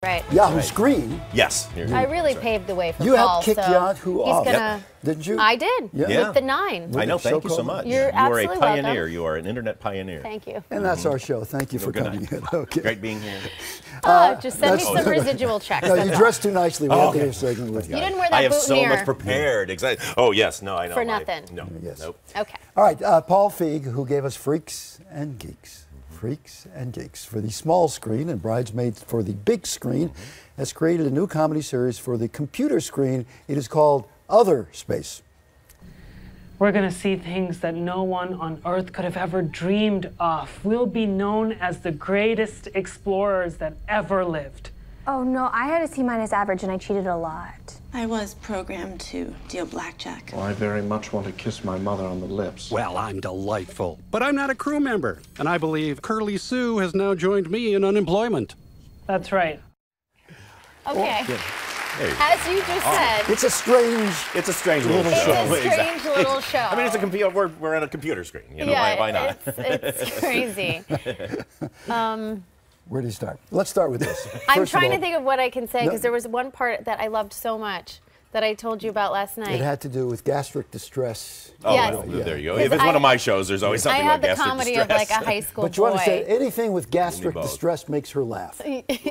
Right. Yahoo Screen. Yes. I really paved the way for You Paul. helped kick so Yahoo off, gonna, didn't you? I did. Yeah. With the 9. I know. Thank you so much. You're you are a absolutely pioneer. welcome. You are an internet pioneer. Thank you. And that's our show. Thank you for coming in. Okay. Great being here. Just send me some residual checks. No, you dressed too nicely. We had to hear segment with you. You didn't wear that I have boutonniere. so much prepared. Exactly. Oh yes. No, I know. For nothing. No. Yes. Nope. Okay. All right, Paul Feig, who gave us Freaks and Geeks. Freaks and Geeks for the small screen and Bridesmaids for the big screen, has created a new comedy series for the computer screen. It is called Other Space. We're going to see things that no one on Earth could have ever dreamed of. We'll be known as the greatest explorers that ever lived. Oh no, I had a C- average and I cheated a lot. I was programmed to deal blackjack. Well, I very much want to kiss my mother on the lips. Well, I'm delightful, but I'm not a crew member, and I believe Curly Sue has now joined me in unemployment. That's right. Okay. As you just said, It's a strange little show. it's a strange little show. I mean, it's a computer. We're on a computer screen. You know, yeah, why not? It's crazy. Where do you start? Let's start with this. I'm First of trying all, to think of what I can say because No. there was one part that I loved so much that I told you about last night. It had to do with gastric distress. Oh, Yes. well, there you go. Because If it's one of I- my shows, there's always I something had about the gastric comedy distress. of like a high school But you boy. understand, anything with gastric both. distress makes her laugh.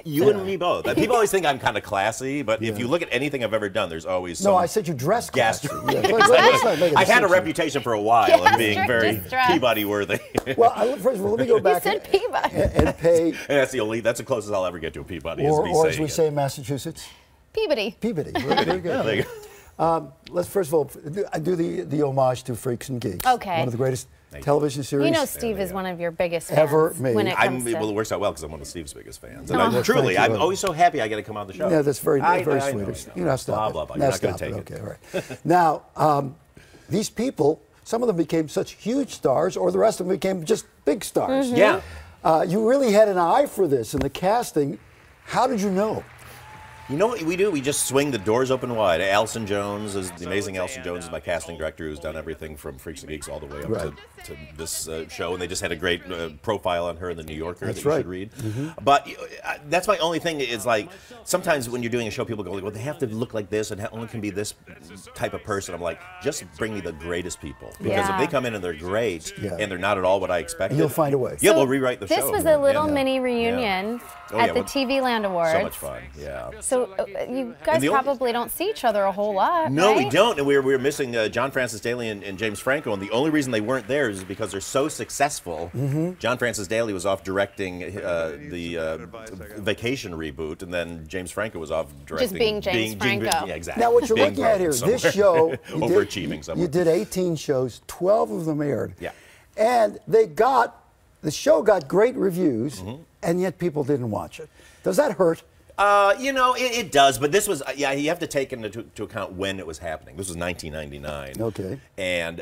You and me both. People always think I'm kind of classy, but if you look at anything I've ever done, there's always some No, I said you dress gastric. classy. Yeah, let's not make it I had a assumption. reputation for a while of being Gastric very distress. Peabody-worthy. Well, first of all, let me go back said Peabody. and pay, And that's the closest I'll ever get to a Peabody. is me or as saying we it. say in Massachusetts, Peabody. Peabody. Very good. Yeah, there you go. Let's first of all do the homage to Freaks and Geeks. Okay. One of the greatest television series You know Steve is one of your biggest fans ever made. when it comes to... Well, it works out well because I'm one of Steve's biggest fans. Oh. And Well, truly, thank you. I'm always so happy I get to come on the show. Yeah, that's very I sweet. know. You know, stop Blah, blah, blah. it. You're Now not gonna stop it. take it. Okay, all right. Now, these people, some of them became such huge stars, or the rest of them became just big stars. Yeah. You really had an eye for this in the casting. How did you know? You know what we do? We just swing the doors open wide. Alison Jones is the amazing Alison Jones is my casting director who's done everything from Freaks and Geeks all the way up to this show, and they just had a great profile on her in the New Yorker that you should read. But that's my only thing is like sometimes when you're doing a show, people go like, well, they have to look like this and only can be this type of person. I'm like, just bring me the greatest people because if they come in and they're great and they're not at all what I expected, you'll find a way. Yeah, we'll rewrite the show. This was a little mini reunion at the TV Land Awards. So much fun, yeah. So you guys probably don't see each other a whole lot, No, right? we don't, and we were missing John Francis Daly and James Franco, and the only reason they weren't there is because they're so successful. John Francis Daly was off directing the Vacation reboot, and then James Franco was off directing... Just being James Franco. Yeah, exactly. Now, what you're looking at here, this show... Overachieving somewhere. You did 18 shows, 12 of them aired. Yeah. And the show got great reviews, and yet people didn't watch it. Does that hurt? You know, it does, but this was, you have to take into account when it was happening. This was 1999. Okay. And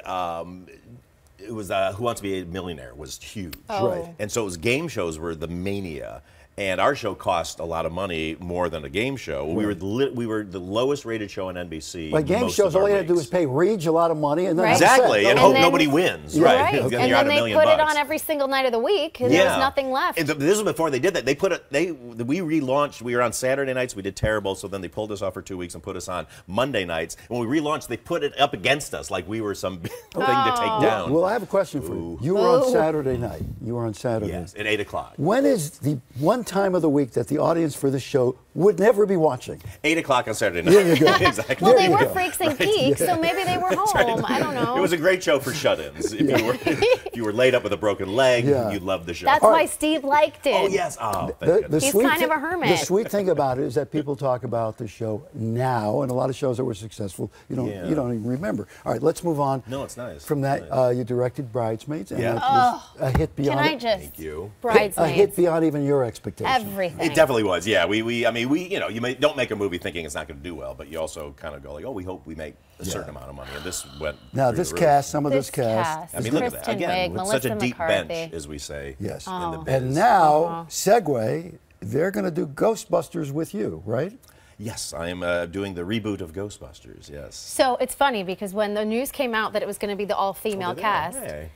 it was Who Wants to Be a Millionaire was huge. Oh. Right. And so it was game shows were the mania. And our show cost a lot of money, more than a game show. We were the lowest rated show on NBC. Like game most shows, of our all you had to do weeks. was pay Reach a lot of money, and then Right. that's it. Exactly, and And hope then- nobody wins. Yeah. Right. Right. Then And you're out then $1 they million put it bucks. on every single night of the week, and there was nothing left. And this was before they did that. They put it. We relaunched. We were on Saturday nights. We did terrible. So then they pulled us off for 2 weeks and put us on Monday nights. When we relaunched, they put it up against us like we were some big thing to take down. Well, I have a question for you. You were on Saturday night. You were on Saturday. Yes, at 8 o'clock. When is the one time of the week that the audience for this show would never be watching? 8 o'clock on Saturday night. There you go. Exactly. Well, There they you were go. freaks and geeks, so maybe they were home. I don't know. It was a great show for shut-ins. If you were laid up with a broken leg, you'd love the show. That's why Steve liked it. Oh yes. Oh, thank goodness. He's kind of a hermit. The sweet thing about it is that people talk about the show now, and a lot of shows that were successful, you don't even remember. All right, let's move on. No, it's nice. From that, Nice. you directed Bridesmaids, and Yeah. that was a hit beyond. Can I just? Thank you. Bridesmaids. A hit beyond even your expectations. Everything. It definitely was, yeah. I mean, don't make a movie thinking it's not going to do well, but you also kind of go like, oh, we hope we make a certain amount of money, and this went. Now, through this the roof. cast, some of this cast. I mean, look at that Kristen again. Wiig, With such a Melissa deep McCarthy. bench, as we say. Yes. In the biz. And now, segue, they're going to do Ghostbusters with you, right? Yes, I am doing the reboot of Ghostbusters, yes. So it's funny because when the news came out that it was going to be the all-female cast, Hey.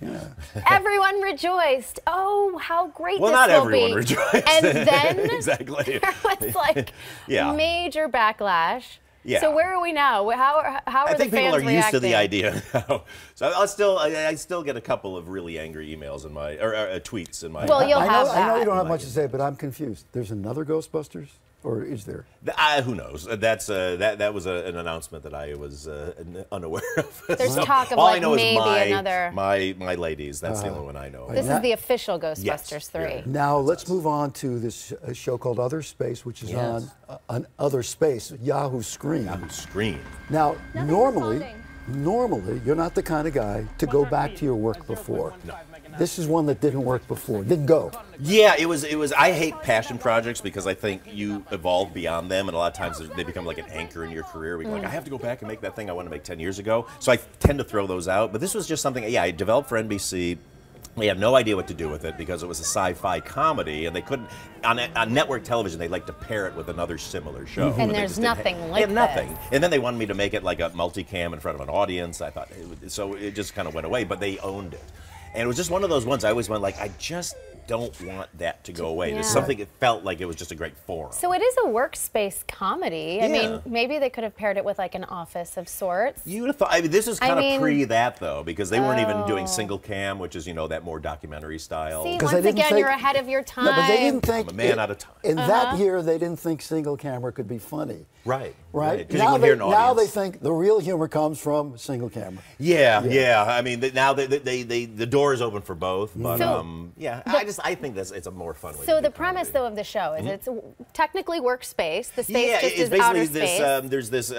everyone rejoiced. Oh, how great Well, this not will everyone be. rejoiced. And then exactly. there was like Yeah. major backlash. Yeah. So where are we now? How are I the think fans people are used to the reacting? idea now. So I still get a couple of really angry emails in my, or tweets in my. Well, you'll I have know, I know you that. don't have much to say, but I'm confused. There's another Ghostbusters? Or is there? Who knows? That was an announcement that I was unaware of. There's So talk of all I like know maybe is another. my ladies. That's the only one I know. This is the official Ghostbusters Yes. 3. Yeah. Now let's move on to this show called Other Space, which is on Other Space, Yahoo Screen. Yahoo Screen. Now, normally, you're not the kind of guy to go back to your work before. No. This is one that didn't work before, didn't go. Yeah, it was. I hate passion projects because I think you evolve beyond them, and a lot of times they become like an anchor in your career. Where you're like, I have to go back and make that thing I want to make 10 years ago. So I tend to throw those out. But this was just something. Yeah, I developed for NBC. We had no idea what to do with it because it was a sci-fi comedy, and they couldn't on network television. They like to pair it with another similar show, And there's nothing they like had nothing. this. And then they wanted me to make it like a multicam in front of an audience. I thought so. It just kind of went away, but they owned it. And it was just one of those ones I always went like, I just don't want that to go away. There's Yeah. something, it felt like it was just a great forum. So it is a workspace comedy. I mean, maybe they could have paired it with like an office of sorts. You would have thought, I mean, this is kind of mean- pre that though, because they weren't even doing single cam, which is, that more documentary style. See, 'Cause once they didn't again, think- you're ahead of your time. No, but they didn't think I'm a man out of time. In that year, they didn't think single camera could be funny. Right. Right? Because you wouldn't hear an audience. Now they think the real humor comes from single camera. Yeah. I mean, now the door is open for both. But So, I think it's a more fun way. So to do the premise, comedy. though, of the show is it's technically workspace. The space Yeah, just it's is basically outer this. space. There's this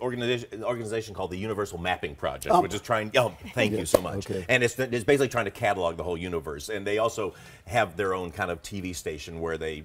organization called the Universal Mapping Project, which is trying. Oh, thank you so much. Okay. And it's basically trying to catalog the whole universe. And they also have their own kind of TV station where they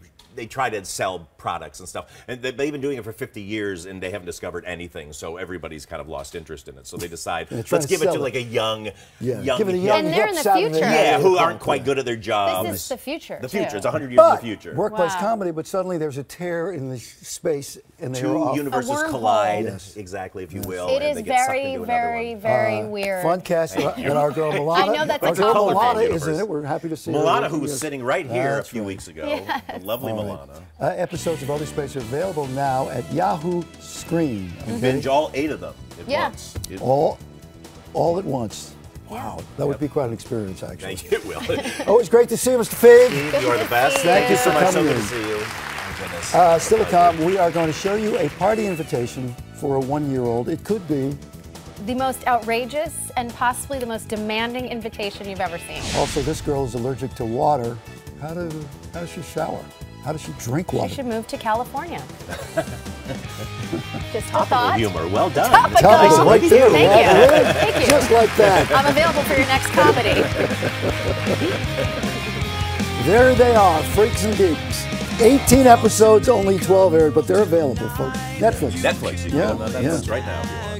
try to sell products and stuff. And they've been doing it for 50 years, and they haven't discovered anything. So everybody's kind of lost interest in it. So they decide, trying let's to give it sell to it. like a young, Give it a young And they're hip in the Saturday future. night yeah, at who the aren't park. quite good at their jobs. This is the future. The future. too. It's 100 years But in the future. workplace Wow. comedy, but suddenly there's a tear in the space, and they're Two off. universes wormhole. collide, Yes. exactly, if you will. It and is they get sucked very, into another very, one. very weird. Fun cast, and our girl Milana. I know that's our a girl compliment. Milana is Universe. in it. We're happy to see her. Milana, who was Yes. sitting right here a That's few right. weeks ago. The lovely All Milana. right. Episodes of Other Space are available now at Yahoo Screen. Okay? Binge all 8 of them at Yeah. once. All at once. Wow, that would be quite an experience, actually. Thank you, Will. Always great to see you, Mr. Feig. You are the best. see Thank you you. so much. So Coming good to in. see you. Oh, goodness. Still to come, we are going to show you a party invitation for a 1-year-old. It could be The most outrageous and possibly the most demanding invitation you've ever seen. also this girl is allergic to water. How does she shower? How does she drink water? You should move to California. Just a Topical thought. humor. Well done. Topical. Topical, right there. Thank right you. there. Thank you. Just like that. I'm available for your next comedy. There they are, Freaks and Geeks. 18 episodes, only 12 aired, but they're available for Netflix. Netflix. You can Yeah, go on Netflix yeah. right now.